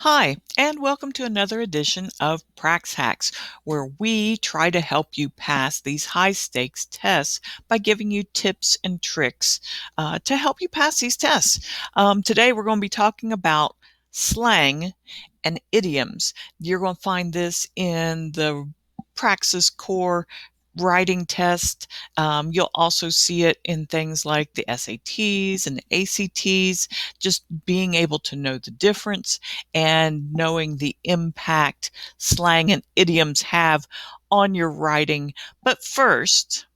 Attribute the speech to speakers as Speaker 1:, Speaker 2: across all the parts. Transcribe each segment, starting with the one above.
Speaker 1: Hi, and welcome to another edition of PraxHacks, where we try to help you pass these high stakes tests by giving you tips and tricks to help you pass these tests. Today, we're going to be talking about slang and idioms. You're going to find this in the Praxis Core writing test. You'll also see it in things like the SATs and the ACTs, just being able to know the difference and knowing the impact slang and idioms have on your writing. But first,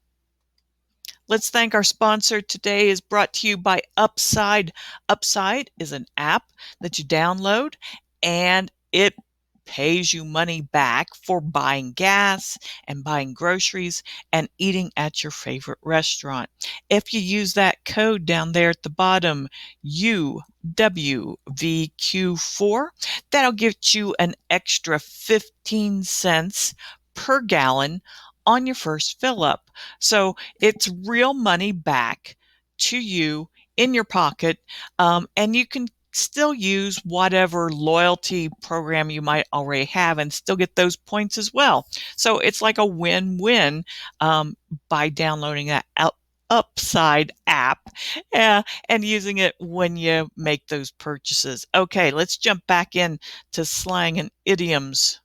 Speaker 1: let's thank our sponsor. Today is brought to you by Upside. Upside is an app that you download and it pays you money back for buying gas and buying groceries and eating at your favorite restaurant. If you use that code down there at the bottom, UWVQ4, that'll get you an extra 15 cents per gallon on your first fill up. So it's real money back to you in your pocket, and you can still use whatever loyalty program you might already have and still get those points as well. So it's like a win-win by downloading that Upside app and using it when you make those purchases. Okay, let's jump back in to slang and idioms.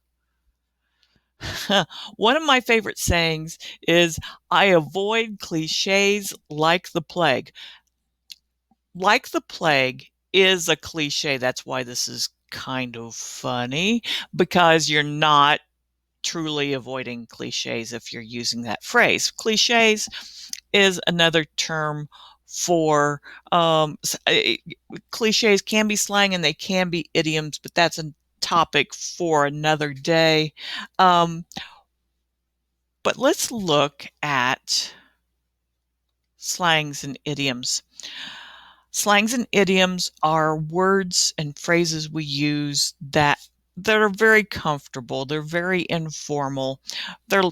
Speaker 1: One of my favorite sayings is, I avoid cliches like the plague. Like the plague is a cliche. That's why this is kind of funny, because you're not truly avoiding cliches if you're using that phrase. Cliches is another term for cliches can be slang and they can be idioms, but that's a topic for another day. But let's look at slangs and idioms. Slangs and idioms are words and phrases we use that are very comfortable. They're very informal. They're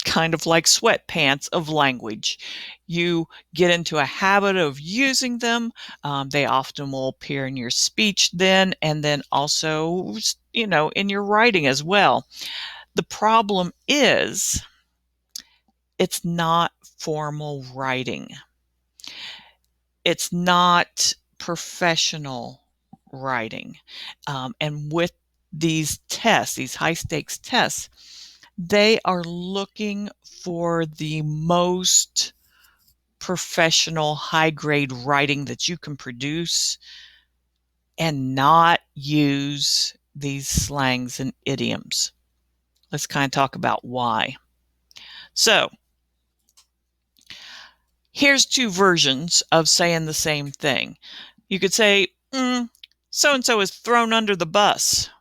Speaker 1: kind of like sweatpants of language. You get into a habit of using them. They often will appear in your speech then, and then also, in your writing as well. The problem is it's not formal writing. It's not professional writing. And with these tests, these high stakes tests, they are looking for the most professional, high grade writing that you can produce and not use these slangs and idioms. Let's kind of talk about why. So, here's two versions of saying the same thing. You could say, so and so is thrown under the bus.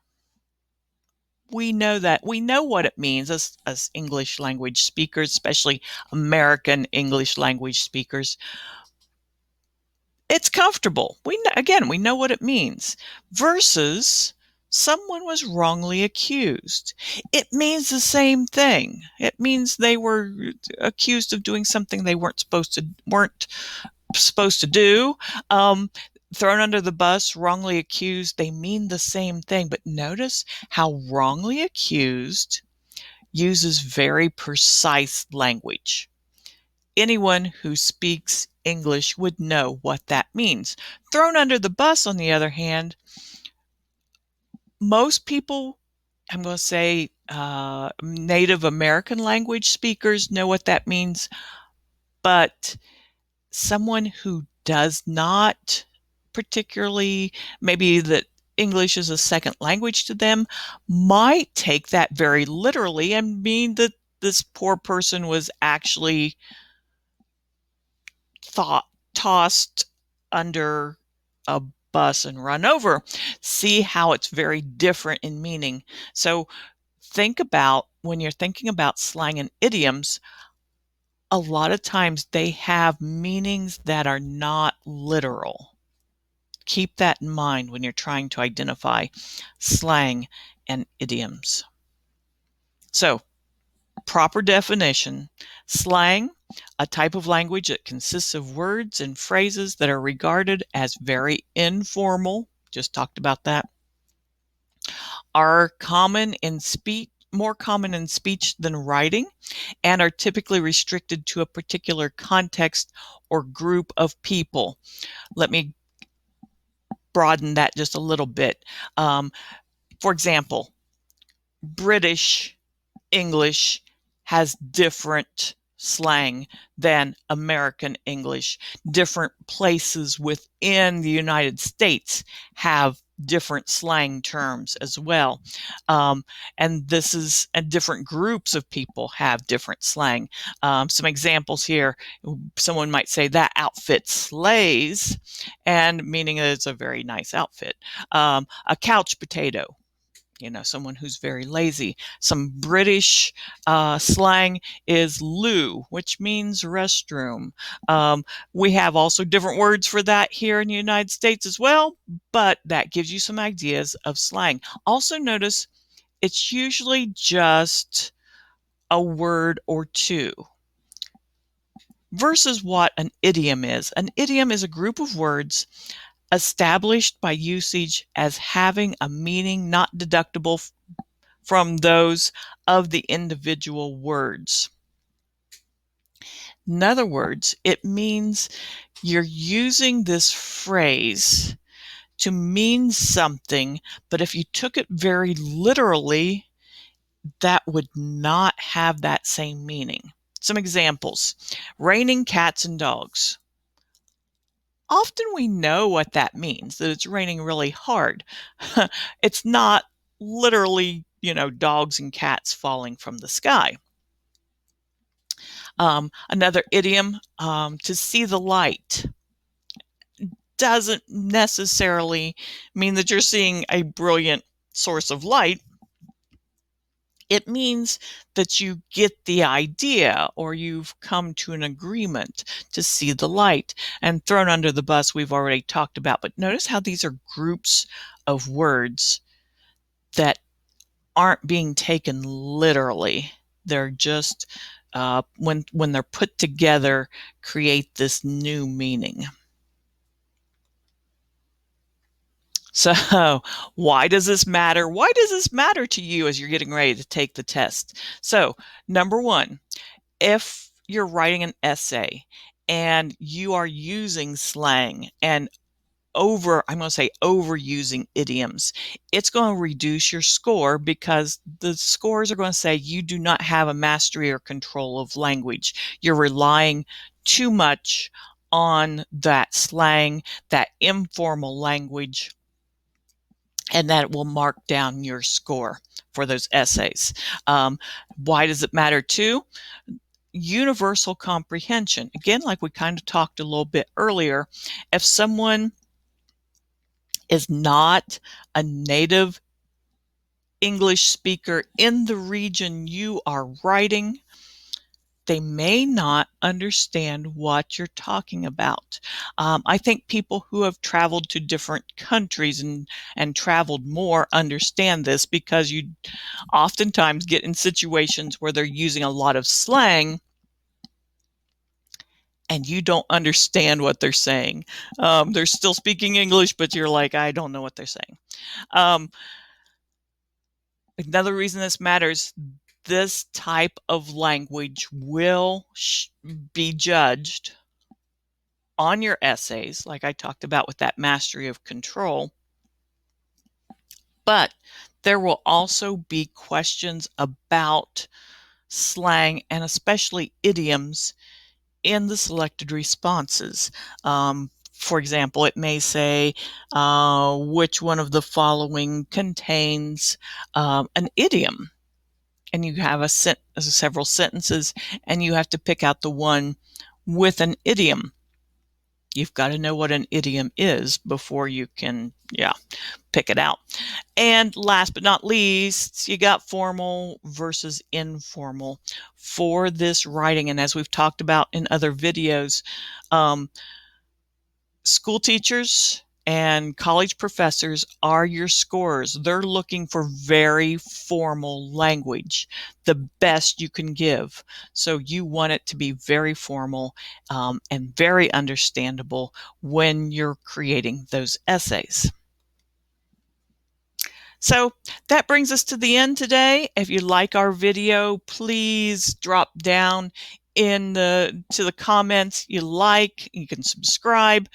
Speaker 1: We know that. We know what it means as English language speakers, especially American English language speakers. It's comfortable. We know what it means. Versus someone was wrongly accused. It means the same thing. It means they were accused of doing something they weren't supposed to do. Thrown under the bus, wrongly accused, they mean the same thing. But notice how wrongly accused uses very precise language. Anyone who speaks English would know what that means. Thrown under the bus, on the other hand, most people, I'm going to say Native American language speakers, know what that means. But someone who does not particularly, maybe that English is a second language to them, might take that very literally and mean that this poor person was actually tossed under a bus and run over. See how it's very different in meaning. So think about, when you're thinking about slang and idioms, a lot of times they have meanings that are not literal. Keep that in mind when you're trying to identify slang and idioms. So, proper definition: slang, a type of language that consists of words and phrases that are regarded as very informal. Just talked about that. are more common in speech than writing, and are typically restricted to a particular context or group of people. Let me broaden that just a little bit. For example, British English has different slang than American English. Different places within the United States have different slang terms as well. And different groups of people have different slang. Some examples here, someone might say that outfit slays, and meaning that it's a very nice outfit. A couch potato, someone who's very lazy. Some British slang is loo, which means restroom. We have also different words for that here in the United States as well, but that gives you some ideas of slang. Also notice it's usually just a word or two versus what an idiom is. An idiom is a group of words established by usage as having a meaning not deductible from those of the individual words. In other words, it means you're using this phrase to mean something, but if you took it very literally, that would not have that same meaning. Some examples: raining cats and dogs. Often we know what that means, that it's raining really hard. It's not literally, dogs and cats falling from the sky. Another idiom, to see the light, doesn't necessarily mean that you're seeing a brilliant source of light. It means that you get the idea, or you've come to an agreement to see the light. And thrown under the bus, we've already talked about. But notice how these are groups of words that aren't being taken literally. They're just, when they're put together, create this new meaning. So why does this matter? Why does this matter to you as you're getting ready to take the test? So number one, if you're writing an essay and you are using slang and overusing idioms, it's going to reduce your score, because the scores are going to say you do not have a mastery or control of language. You're relying too much on that slang, that informal language, and that will mark down your score for those essays. Why does it matter too? Universal comprehension. Again, like we kind of talked a little bit earlier, if someone is not a native English speaker in the region you are writing, they may not understand what you're talking about. I think people who have traveled to different countries and traveled more understand this, because you oftentimes get in situations where they're using a lot of slang and you don't understand what they're saying. They're still speaking English, but you're like, I don't know what they're saying. Another reason this matters, this type of language will be judged on your essays, like I talked about with that mastery of control. But there will also be questions about slang, and especially idioms, in the selected responses. For example, it may say, which one of the following contains an idiom? And you have several sentences, and you have to pick out the one with an idiom. You've got to know what an idiom is before you can, pick it out. And last but not least, you got formal versus informal for this writing. And as we've talked about in other videos, school teachers and college professors are your scorers. They're looking for very formal language, the best you can give. So you want it to be very formal and very understandable when you're creating those essays. So that brings us to the end today. If you like our video, please drop down in the comments you like. You can subscribe.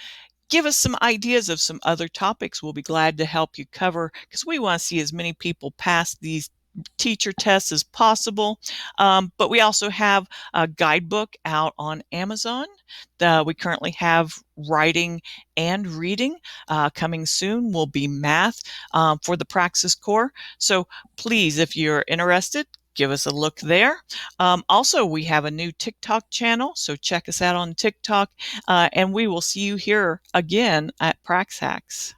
Speaker 1: Give us some ideas of some other topics we'll be glad to help you cover, because we want to see as many people pass these teacher tests as possible. But we also have a guidebook out on Amazon. We currently have writing and reading. Coming soon will be math for the Praxis Core. So please, if you're interested, give us a look there. Also, we have a new TikTok channel, so check us out on TikTok, and we will see you here again at PraxHacks.